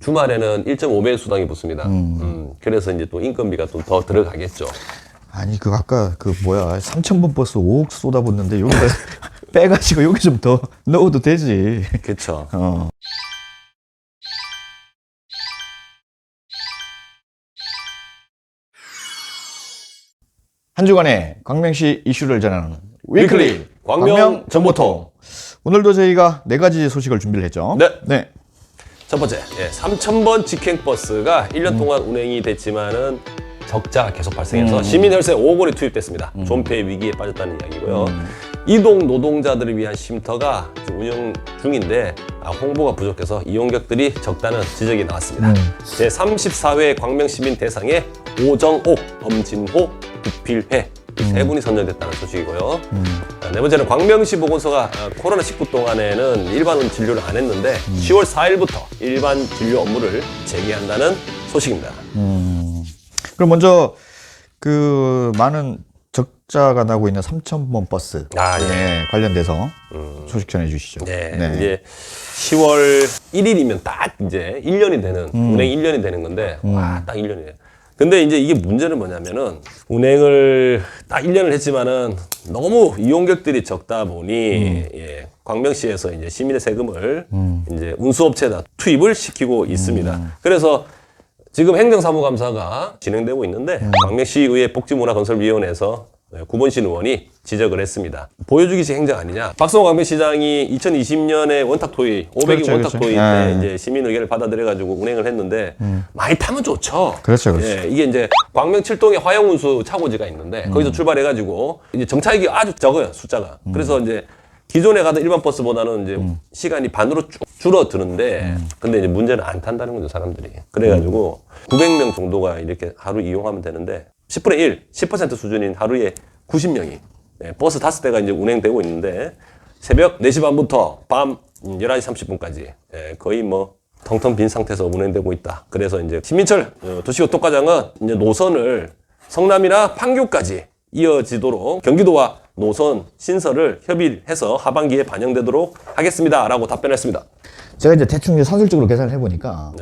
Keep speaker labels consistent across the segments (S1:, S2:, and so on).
S1: 주말에는 1.5배 수당이 붙습니다. 그래서 이제 또 인건비가 좀 더 들어가겠죠.
S2: 아니 그 아까 그 뭐야 3,000번 버스 5억 쏟아붓는데 여기다 빼가지고 여기 좀 더 넣어도 되지.
S1: 그렇죠.
S2: 한 주간의 광명시 이슈를 전하는 위클리
S1: 광명
S2: 정보통. 오늘도 저희가 4가지 소식을 준비를 했죠.
S1: 네. 첫 번째, 3,000번 직행버스가 1년 동안 운행이 됐지만은 적자가 계속 발생해서 시민 혈세 5억 원이 투입됐습니다. 존폐 위기에 빠졌다는 이야기고요. 이동 노동자들을 위한 쉼터가 운영 중인데 홍보가 부족해서 이용객들이 적다는 지적이 나왔습니다. 제34회 광명시민 대상에 오정옥, 엄진호, 구필회 세 분이 선정됐다는 소식이고요. 네 번째는 광명시 보건소가 코로나19 동안에는 일반 진료를 안 했는데 10월 4일부터 일반 진료 업무를 재개한다는 소식입니다.
S2: 그럼 먼저 그 많은 적자가 나고 있는 3,000번 버스 관련돼서 소식 전해주시죠.
S1: 이제 10월 1일이면 딱 이제 1년이 되는 운행 1년이 되는 건데 딱 1년이에요. 근데 이제 이게 문제는 뭐냐면은 운행을 딱 1년을 했지만은 너무 이용객들이 적다 보니 광명시에서 이제 시민의 세금을 이제 운수업체에다 투입을 시키고 있습니다. 그래서 지금 행정사무감사가 진행되고 있는데 광명시의회 복지문화건설위원회에서 구본신 의원이 지적을 했습니다. 보여주기식 행정 아니냐. 박성호 광명시장이 2020년에 원탁토의 500인 원탁토의 때 이제 시민 의견을 받아들여가지고 운행을 했는데 많이 타면 좋죠.
S2: 그렇죠.
S1: 이게 이제 광명 7동에 화영운수 차고지가 있는데 거기서 출발해가지고 이제 정차익이 아주 적어요, 숫자가. 그래서 이제 기존에 가던 일반 버스보다는 이제 시간이 반으로 쭉 줄어드는데 근데 이제 문제는 안 탄다는 거죠, 사람들이. 그래가지고 900명 정도가 이렇게 하루 이용하면 되는데 10분의 1, 10% 수준인 하루에 90명이 버스 5대가 이제 운행되고 있는데 새벽 4시 반부터 밤 11시 30분까지 거의 뭐 텅텅 빈 상태에서 운행되고 있다. 그래서 이제 신민철 도시교통과장은 이제 노선을 성남이나 판교까지 이어지도록 경기도와 노선 신설을 협의해서 하반기에 반영되도록 하겠습니다. 라고 답변했습니다.
S2: 제가 이제 대충 산술적으로 계산을 해보니까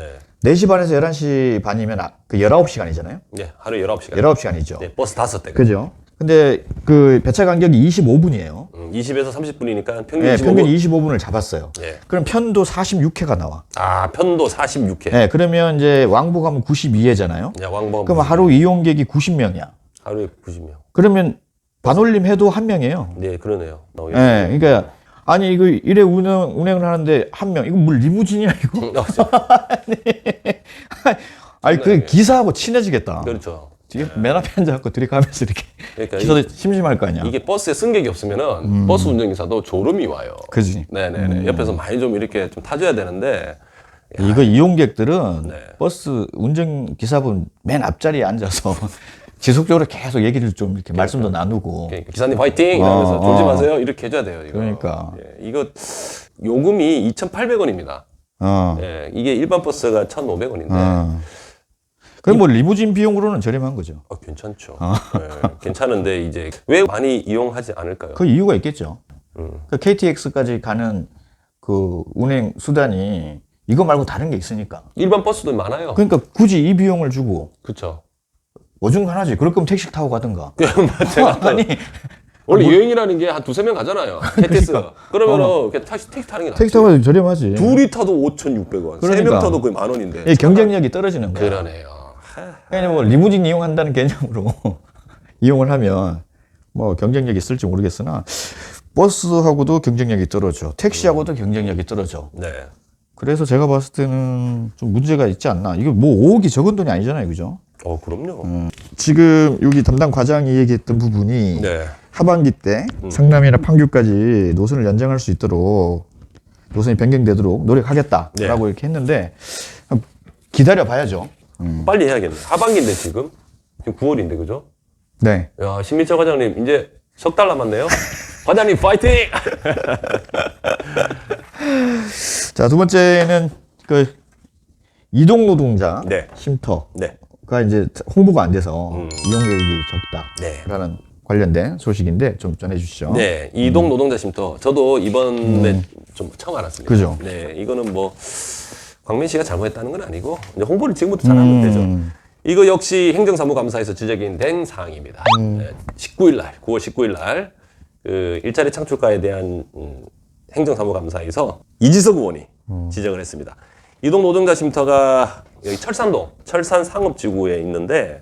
S2: 4시 반에서 11시 반이면 그 19시간이잖아요?
S1: 네, 하루 19시간.
S2: 19시간이죠.
S1: 네, 버스 5대가.
S2: 그죠? 근데 그 배차 간격이 25분이에요.
S1: 20에서 30분이니까 평균 25분.
S2: 평균 25분을 잡았어요.
S1: 네.
S2: 그럼 편도 46회가 나와.
S1: 편도 46회.
S2: 네, 그러면 이제 왕복 가면 92회잖아요.
S1: 네, 왕복.
S2: 그럼 하루 이용객이 90명이야.
S1: 하루에 90명.
S2: 그러면 반올림 해도 1명이에요.
S1: 네, 그러네요.
S2: 네, 그러니까 아니 이거 이래 운행을 하는데 1명 이거 뭐 리무진이야 이거? 아니 그 기사하고 친해지겠다.
S1: 그렇죠.
S2: 뒤에 맨 앞에 앉아갖고 둘이 가면서 이렇게
S1: 그러니까
S2: 기사도 심심할 거 아니야.
S1: 이게 버스에 승객이 없으면은 버스 운전기사도 졸음이 와요.
S2: 그지.
S1: 네네네. 옆에서 많이 좀 이렇게 좀 타줘야 되는데.
S2: 이거 이용객들은 버스 운전기사분 맨 앞자리에 앉아서 지속적으로 계속 얘기를 좀 이렇게 말씀도 나누고.
S1: 그러니까 기사님 화이팅! 이러면서 졸지 마세요. 이렇게 해줘야 돼요. 이거.
S2: 그러니까.
S1: 이거 요금이 2,800원입니다. 이게 일반 버스가 1,500원인데.
S2: 그럼 뭐 리무진 비용으로는 저렴한 거죠.
S1: 괜찮죠. 괜찮은데 이제 왜 많이 이용하지 않을까요?
S2: 그 이유가 있겠죠. 그 KTX까지 가는 그 운행 수단이 이거 말고 다른 게 있으니까.
S1: 일반 버스도 많아요.
S2: 그러니까 굳이 이 비용을 주고.
S1: 그렇죠.
S2: 어중간하지. 그럴 거면 택시 타고 가든가.
S1: 제가
S2: 아니
S1: 원래 여행이라는 게 한 2-3명 가잖아요. KTX. 그러면은 택시 타는 게 낫지.
S2: 택시 타고 저렴하지.
S1: 둘이 타도 5,600원.
S2: 그러니까.
S1: 3명 타도 거의 10,000원인데.
S2: 예, 경쟁력이 떨어지는 거야.
S1: 그러네요.
S2: 그러니까 뭐 리무진 이용한다는 개념으로 이용을 하면 뭐 경쟁력이 있을지 모르겠으나 버스하고도 경쟁력이 떨어져. 택시하고도 경쟁력이 떨어져.
S1: 네.
S2: 그래서 제가 봤을 때는 좀 문제가 있지 않나. 이거 뭐 5억이 적은 돈이 아니잖아요. 그죠?
S1: 그럼요.
S2: 지금 여기 담당 과장이 얘기했던 부분이 하반기 때 성남이나 판교까지 노선을 연장할 수 있도록 노선이 변경되도록 노력하겠다라고 이렇게 했는데 기다려 봐야죠.
S1: 빨리 해야겠네. 하반기인데 지금 9월인데 그죠?
S2: 네.
S1: 야, 신민철 과장님 이제 석 달 남았네요. 과장님 파이팅!
S2: 자, 두 번째는 그 이동 노동자 쉼터가 이제 홍보가 안 돼서 이용객이 적다라는 관련된 소식인데 좀 전해주시죠.
S1: 네, 이동 노동자 쉼터. 저도 이번에 좀 처음 알았습니다.
S2: 그죠.
S1: 네, 이거는 뭐 광명시가 잘못했다는 건 아니고 이제 홍보를 지금부터 잘하면 되죠. 이거 역시 행정사무감사에서 지적이 된 사항입니다. 19일 날, 9월 19일 날 그 일자리 창출과에 대한 행정사무감사에서 이지석 의원이 지적을 했습니다. 이동 노동자 쉼터가 여기 철산동, 철산 상업지구에 있는데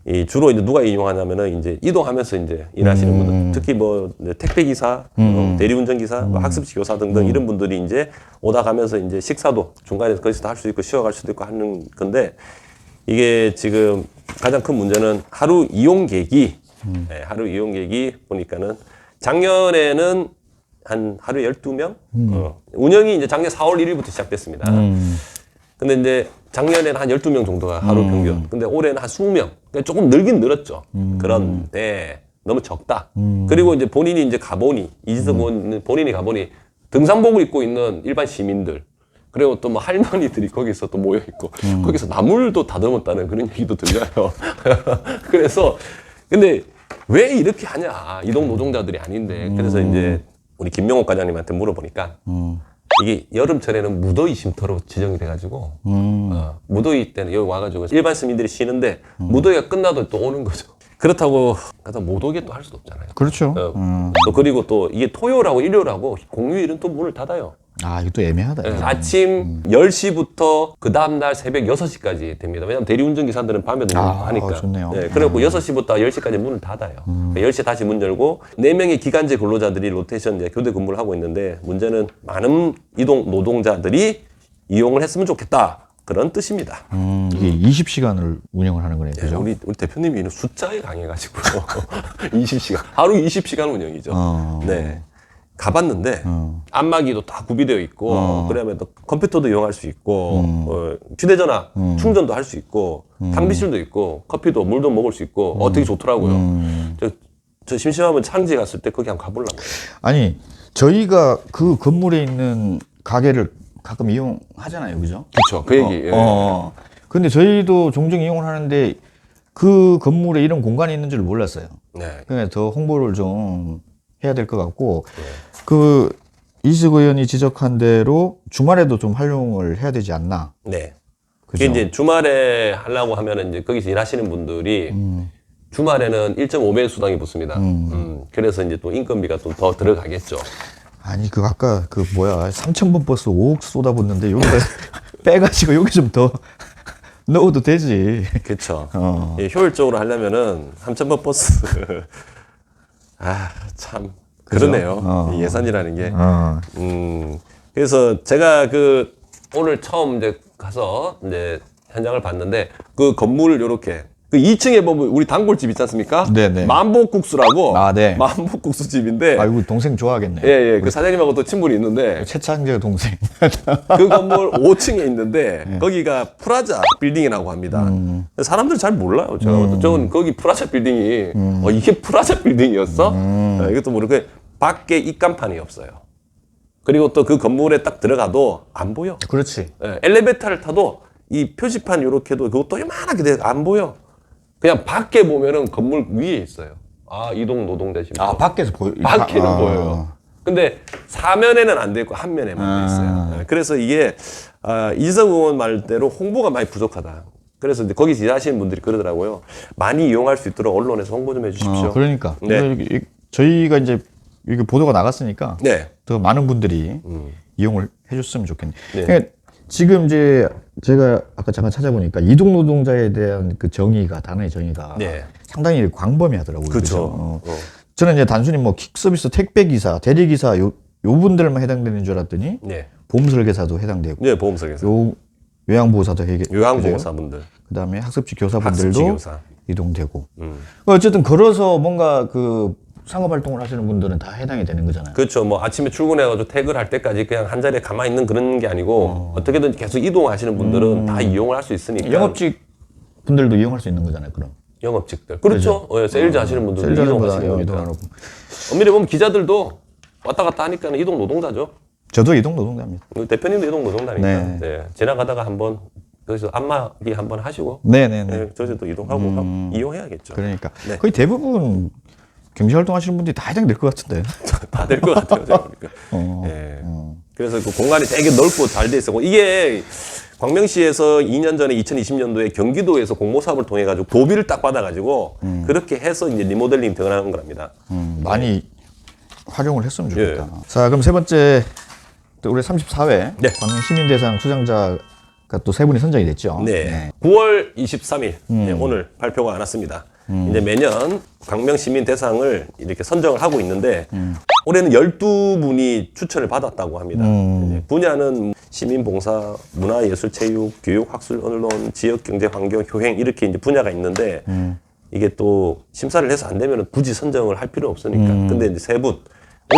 S1: 이 주로 이제 누가 이용하냐면은 이제 이동하면서 이제 일하시는 분들, 특히 뭐 택배 기사, 대리운전 기사, 뭐 학습지 교사 등등 이런 분들이 이제 오다 가면서 이제 식사도 중간에 거기서 할 수 있고 쉬어갈 수도 있고 하는 건데 이게 지금 가장 큰 문제는 하루 이용객이 하루 이용객이 보니까는 작년에는 한 하루에 12명? 운영이 이제 작년 4월 1일부터 시작됐습니다. 근데 이제 작년에는 한 12명 정도가 하루 평균. 근데 올해는 한 20명. 그러니까 조금 늘긴 늘었죠. 그런데 너무 적다. 그리고 이제 본인이 이제 가보니, 이지석 의원 본인이 가보니 등산복을 입고 있는 일반 시민들. 그리고 또 뭐 할머니들이 거기서 또 모여있고, 거기서 나물도 다듬었다는 그런 얘기도 들려요. 그래서, 근데 왜 이렇게 하냐. 이동 노동자들이 아닌데. 그래서 이제 우리 김명옥 과장님한테 물어보니까 이게 여름철에는 무더위 쉼터로 지정이 돼가지고 무더위 때는 여기 와가지고 일반 시민들이 쉬는데 무더위가 끝나도 또 오는 거죠. 그렇다고 가서 못 오게 또 할 수도 없잖아요.
S2: 그렇죠.
S1: 또 그리고 또 이게 토요일하고 일요일하고 공휴일은 또 문을 닫아요.
S2: 아, 이거 또 애매하다.
S1: 아침 10시부터 그 다음날 새벽 6시까지 됩니다. 왜냐면 대리운전 기사들은 밤에도 하니까.
S2: 좋네요.
S1: 네, 그래갖고 6시부터 10시까지 문을 닫아요. 10시에 다시 문 열고 4명의 기간제 근로자들이 로테이션 이제 교대 근무를 하고 있는데 문제는 많은 이동 노동자들이 이용을 했으면 좋겠다. 그런 뜻입니다.
S2: 이게 20시간을 운영을 하는 거네요. 그죠?
S1: 우리 대표님이 숫자에 강해가지고 20시간 하루 20시간 운영이죠. 네. 가봤는데 안마기도 다 구비되어 있고 그러면 또 컴퓨터도 이용할 수 있고 휴대전화 충전도 할 수 있고 탕비실도 있고 커피도 물도 먹을 수 있고 되게 좋더라고요. 저 심심하면 창지 갔을 때 거기 한번 가보려고요.
S2: 아니, 저희가 그 건물에 있는 가게를 가끔 이용하잖아요. 그죠?
S1: 그렇죠. 그 얘기.
S2: 근데 저희도 종종 이용을 하는데 그 건물에 이런 공간이 있는 줄 몰랐어요.
S1: 네.
S2: 그러니까 더 홍보를 좀 해야 될 것 같고, 그 이지석 의원이 지적한 대로 주말에도 좀 활용을 해야 되지 않나.
S1: 네.
S2: 그죠?
S1: 그게 이제 주말에 하려고 하면은 이제 거기서 일하시는 분들이 주말에는 1.5배 수당이 붙습니다. 그래서 이제 또 인건비가 또 더 들어가겠죠.
S2: 아니, 그 아까 그 뭐야 3,000번 버스 5억 쏟아붓는데 여기다 빼가지고 여기 좀 더 넣어도 되지.
S1: 그렇죠. 예, 효율적으로 하려면은 3,000번 버스 참 그러네요. 이 예산이라는 게. 그래서 제가 그 오늘 처음 이제 가서 이제 현장을 봤는데 그 건물을 요렇게 그 2층에 보면 우리 단골집 있지 않습니까?
S2: 네네.
S1: 만복국수라고.
S2: 네.
S1: 만복국수 집인데.
S2: 아이고, 동생 좋아하겠네.
S1: 예. 그 사장님하고 또 친분이 있는데.
S2: 최창재 동생.
S1: 그 건물 5층에 있는데 거기가 프라자 빌딩이라고 합니다. 사람들 잘 몰라요. 제가 봤을 때. 저는 거기 프라자 빌딩이 이게 프라자 빌딩이었어? 이것도 모르고 밖에 입간판이 없어요. 그리고 또 그 건물에 딱 들어가도 안 보여.
S2: 그렇지.
S1: 예, 엘리베이터를 타도 이 표지판 요렇게도 그것도 요만하게 돼 안 보여. 그냥 밖에 보면은 건물 위에 있어요. 이동 노동자 쉼터.
S2: 밖에서 보여.
S1: 밖에는 보여요. 근데 사면에는 안 돼 있고 한 면에만 돼 있어요. 네, 그래서 이게 이지석 의원 말대로 홍보가 많이 부족하다. 그래서 이제 거기서 일하시는 분들이 그러더라고요. 많이 이용할 수 있도록 언론에서 홍보 좀 해주십시오.
S2: 그러니까.
S1: 네.
S2: 저희가 이제 이게 보도가 나갔으니까
S1: 네.
S2: 더 많은 분들이 이용을 해줬으면 좋겠네.
S1: 네.
S2: 그러니까 지금 이제 제가 아까 잠깐 찾아보니까 이동 노동자에 대한 그 정의가 단어의 정의가
S1: 네.
S2: 상당히 광범위하더라고요.
S1: 그렇죠.
S2: 저는 이제 단순히 뭐 킥서비스 택배 기사, 대리 기사 요 분들만 해당되는 줄 알았더니
S1: 네.
S2: 보험 설계사도 해당되고,
S1: 네, 보험설계사.
S2: 요양보호사도
S1: 요양보호사분들.
S2: 그다음에 학습지 교사분들도
S1: 학습지 교사.
S2: 이동되고. 어쨌든 걸어서 뭔가 그 상업 활동을 하시는 분들은 다 해당이 되는 거잖아요.
S1: 그렇죠. 뭐 아침에 출근해가지고 퇴근할 때까지 그냥 한 자리에 가만히 있는 그런 게 아니고 어떻게든 계속 이동하시는 분들은 다 이용을 할 수 있으니까.
S2: 영업직 분들도 이용할 수 있는 거잖아요, 그럼.
S1: 영업직들. 그렇죠. 예, 세일즈 하시는 분들도 이동하시는 거니까.
S2: 이동하고.
S1: 엄밀히 보면 기자들도 왔다 갔다 하니까 이동 노동자죠.
S2: 저도 이동 노동자입니다.
S1: 대표님도 이동 노동자니까.
S2: 네.
S1: 네. 지나가다가 한번 거기서 안마기 한번 하시고.
S2: 네네네.
S1: 네, 저희도 이동하고 이용해야겠죠.
S2: 그러니까
S1: 네.
S2: 거의 대부분 경제 활동하시는 분들이 다 해당될 것 같은데.
S1: 다 될 것 같아요. 제가 보니까. 예. 그래서 그 공간이 되게 넓고 잘 돼 있었고 이게 광명시에서 2년 전에 2020년도에 경기도에서 공모 사업을 통해 가지고 도비를 딱 받아 가지고 그렇게 해서 이제 리모델링 들어가는 겁니다.
S2: 많이 활용을 했으면 좋겠다. 자, 그럼 세 번째 또 우리 34회
S1: 네.
S2: 광명 시민대상 수상자가 또 세 분이 선정이 됐죠.
S1: 네. 9월 23일 네, 오늘 발표가 났습니다. 이제 매년 광명 시민 대상을 이렇게 선정을 하고 있는데 올해는 12분이 추천을 받았다고 합니다. 이제 분야는 시민봉사, 문화예술체육, 교육, 학술, 언론, 지역경제, 환경, 효행 이렇게 이제 분야가 있는데 이게 또 심사를 해서 안 되면 굳이 선정을 할 필요 없으니까. 근데 이제 세 분.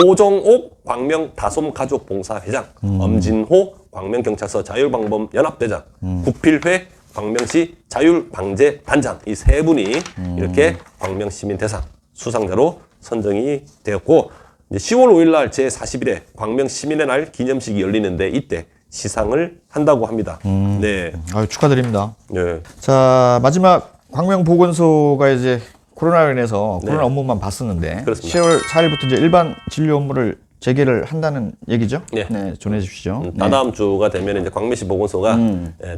S1: 오정옥 광명 다솜가족봉사회장, 엄진호 광명경찰서 자율방범연합대장, 구필회 광명시 자율방재단장 이 세 분이 이렇게 광명시민대상 수상자로 선정이 되었고 이제 10월 5일 날 제41회 광명시민의 날 기념식이 열리는데 이때 시상을 한다고 합니다. 네.
S2: 아유, 축하드립니다.
S1: 네.
S2: 자, 마지막 광명보건소가 이제 코로나로 인해서 코로나 업무만 봤었는데
S1: 그렇습니다.
S2: 10월 4일부터 이제 일반 진료 업무를 재개를 한다는 얘기죠?
S1: 네.
S2: 네, 전해 주시죠. 네.
S1: 다다음 주가 되면 이제 광명시 보건소가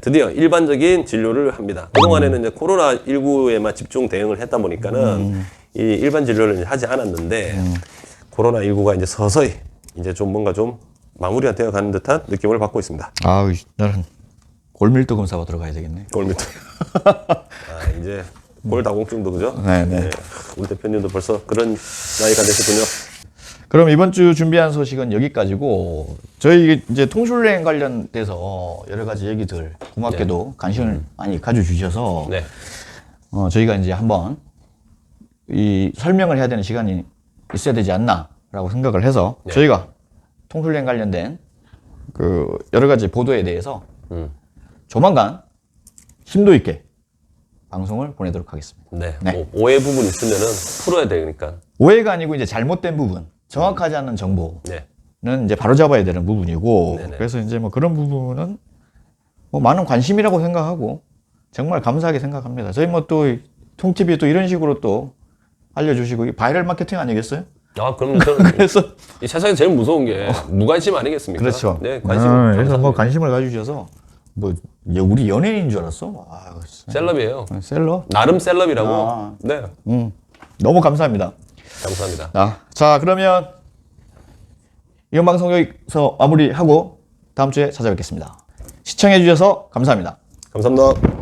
S1: 드디어 일반적인 진료를 합니다. 그동안에는 이제 코로나19에만 집중 대응을 했다 보니까는 이 일반 진료를 이제 하지 않았는데 코로나19가 이제 서서히 이제 좀 뭔가 좀 마무리가 되어 가는 듯한 느낌을 받고 있습니다.
S2: 아우, 나는 골밀도 검사가 들어가야 되겠네.
S1: 골밑. 이제 골다공증도 그죠?
S2: 네.
S1: 우리 대표님도 벌써 그런 나이가 되셨군요.
S2: 그럼 이번 주 준비한 소식은 여기까지고 저희 이제 통술여행 관련돼서 여러 가지 얘기들 고맙게도 관심을 많이 가져주셔서
S1: 네.
S2: 저희가 이제 한번 이 설명을 해야 되는 시간이 있어야 되지 않나라고 생각을 해서 저희가 통술여행 관련된 그 여러 가지 보도에 대해서 조만간 심도 있게 방송을 보내도록 하겠습니다.
S1: 네.
S2: 네.
S1: 뭐 오해 부분 있으면은 풀어야 되니까.
S2: 오해가 아니고 이제 잘못된 부분, 정확하지 않은 정보는
S1: 네.
S2: 이제 바로 잡아야 되는 부분이고,
S1: 네네.
S2: 그래서 이제 뭐 그런 부분은 뭐 많은 관심이라고 생각하고 정말 감사하게 생각합니다. 저희 뭐 또 통TV 또 이런 식으로 또 알려주시고 이 바이럴 마케팅 아니겠어요?
S1: 그럼
S2: 그래서
S1: 이 세상에 제일 무서운 게 무관심 아니겠습니까?
S2: 그렇죠.
S1: 네, 관심.
S2: 그래서 뭐 관심을 가주셔서 뭐 우리 연예인인 줄 알았어.
S1: 셀럽이에요.
S2: 셀러?
S1: 나름 셀럽이라고. 네.
S2: 너무 감사합니다.
S1: 감사합니다.
S2: 자, 그러면 이번 방송 여기서 마무리하고 다음 주에 찾아뵙겠습니다. 시청해주셔서 감사합니다.
S1: 감사합니다.